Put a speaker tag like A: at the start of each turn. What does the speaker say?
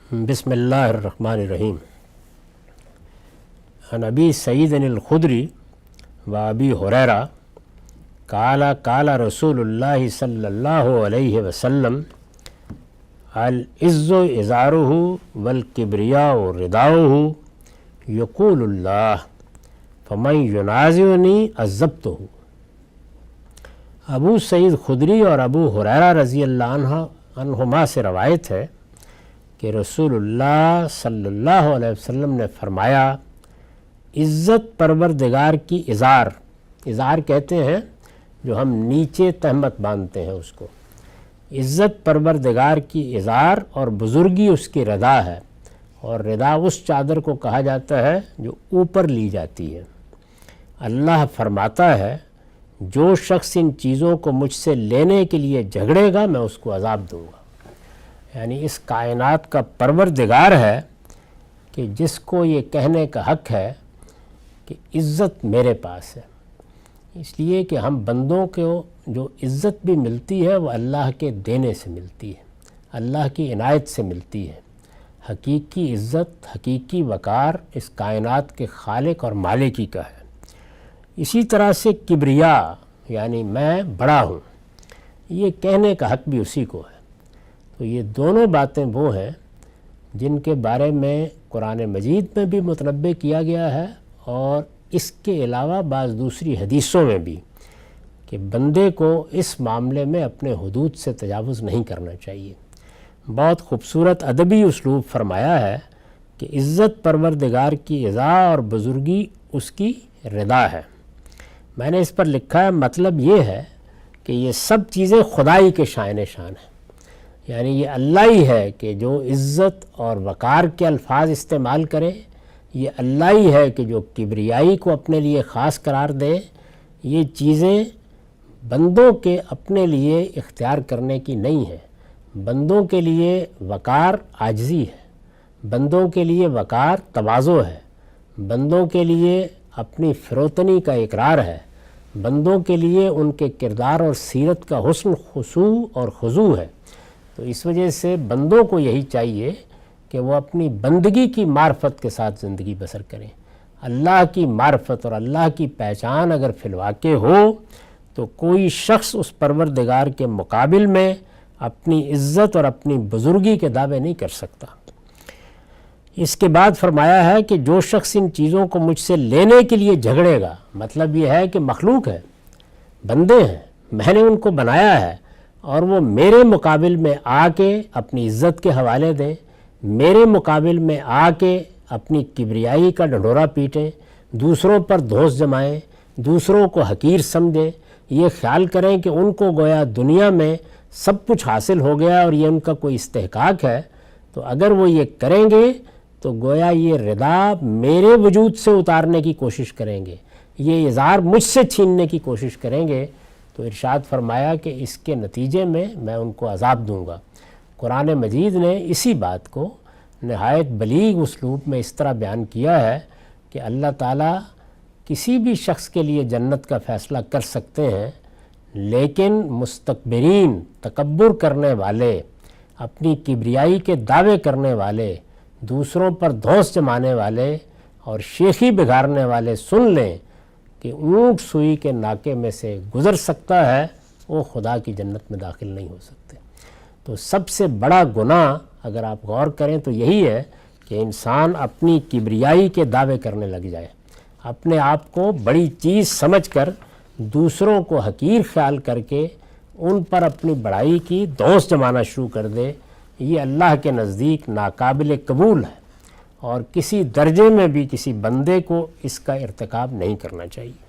A: بسم اللہ الرحمن الرحیم۔ عن ابی سعید الخدری و ابی ہریرہ قال رسول اللہ صلی اللہ علیہ وسلم العز ازارہ والکبریاء رداؤہ یقول اللہ فمن ینازعنی عذبتہ۔ ابو سعید خدری اور ابو ہریرہ رضی اللہ عنہما سے روایت ہے کہ رسول اللہ صلی اللہ علیہ وسلم نے فرمایا، عزت پروردگار کی ازار کہتے ہیں جو ہم نیچے تہمت باندھتے ہیں اس کو، عزت پروردگار کی ازار اور بزرگی اس کی ردا ہے، اور ردا اس چادر کو کہا جاتا ہے جو اوپر لی جاتی ہے۔ اللہ فرماتا ہے جو شخص ان چیزوں کو مجھ سے لینے کے لیے جھگڑے گا میں اس کو عذاب دوں گا۔ یعنی اس کائنات کا پروردگار ہے کہ جس کو یہ کہنے کا حق ہے کہ عزت میرے پاس ہے، اس لیے کہ ہم بندوں کو جو عزت بھی ملتی ہے وہ اللہ کے دینے سے ملتی ہے، اللہ کی عنایت سے ملتی ہے۔ حقیقی عزت، حقیقی وقار اس کائنات کے خالق اور مالک ہی کا ہے۔ اسی طرح سے کبریا یعنی میں بڑا ہوں، یہ کہنے کا حق بھی اسی کو ہے۔ تو یہ دونوں باتیں وہ ہیں جن کے بارے میں قرآن مجید میں بھی متنبع کیا گیا ہے، اور اس کے علاوہ بعض دوسری حدیثوں میں بھی، کہ بندے کو اس معاملے میں اپنے حدود سے تجاوز نہیں کرنا چاہیے۔ بہت خوبصورت ادبی اسلوب فرمایا ہے کہ عزت پروردگار کی عزا اور بزرگی اس کی ردا ہے۔ میں نے اس پر لکھا ہے مطلب یہ ہے کہ یہ سب چیزیں خدائی کے شائن شان ہیں، یعنی یہ اللہ ہی ہے کہ جو عزت اور وقار کے الفاظ استعمال کرے، یہ اللہ ہی ہے کہ جو کبریائی کو اپنے لیے خاص قرار دے۔ یہ چیزیں بندوں کے اپنے لیے اختیار کرنے کی نہیں ہیں۔ بندوں کے لیے وقار عاجزی ہے، بندوں کے لیے وقار تواضع ہے، بندوں کے لیے اپنی فروتنی کا اقرار ہے، بندوں کے لیے ان کے کردار اور سیرت کا حسن خضوع اور خضوع ہے۔ تو اس وجہ سے بندوں کو یہی چاہیے کہ وہ اپنی بندگی کی معرفت کے ساتھ زندگی بسر کریں۔ اللہ کی معرفت اور اللہ کی پہچان اگر فی الواقع ہو تو کوئی شخص اس پروردگار کے مقابل میں اپنی عزت اور اپنی بزرگی کے دعوے نہیں کر سکتا۔ اس کے بعد فرمایا ہے کہ جو شخص ان چیزوں کو مجھ سے لینے کے لیے جھگڑے گا، مطلب یہ ہے کہ مخلوق ہے، بندے ہیں، میں نے ان کو بنایا ہے، اور وہ میرے مقابل میں آ کے اپنی عزت کے حوالے دیں، میرے مقابل میں آ کے اپنی کبریائی کا ڈھنڈورا پیٹیں، دوسروں پر دھوس جمائیں، دوسروں کو حقیر سمجھیں، یہ خیال کریں کہ ان کو گویا دنیا میں سب کچھ حاصل ہو گیا اور یہ ان کا کوئی استحقاق ہے۔ تو اگر وہ یہ کریں گے تو گویا یہ ردا میرے وجود سے اتارنے کی کوشش کریں گے، یہ اظہار مجھ سے چھیننے کی کوشش کریں گے۔ تو ارشاد فرمایا کہ اس کے نتیجے میں ان کو عذاب دوں گا۔ قرآن مجید نے اسی بات کو نہایت بلیغ اسلوب میں اس طرح بیان کیا ہے کہ اللہ تعالیٰ کسی بھی شخص کے لیے جنت کا فیصلہ کر سکتے ہیں، لیکن مستکبرین، تکبر کرنے والے، اپنی کبریائی کے دعوے کرنے والے، دوسروں پر دھوس جمانے والے اور شیخی بگاڑنے والے سن لیں کہ اونٹ سوئی کے ناکے میں سے گزر سکتا ہے، وہ خدا کی جنت میں داخل نہیں ہو سکتے۔ تو سب سے بڑا گناہ اگر آپ غور کریں تو یہی ہے کہ انسان اپنی کبریائی کے دعوے کرنے لگ جائے، اپنے آپ کو بڑی چیز سمجھ کر دوسروں کو حقیر خیال کر کے ان پر اپنی بڑائی کی دھوس جمانا شروع کر دے۔ یہ اللہ کے نزدیک ناقابل قبول ہے، اور کسی درجے میں بھی کسی بندے کو اس کا ارتکاب نہیں کرنا چاہیے۔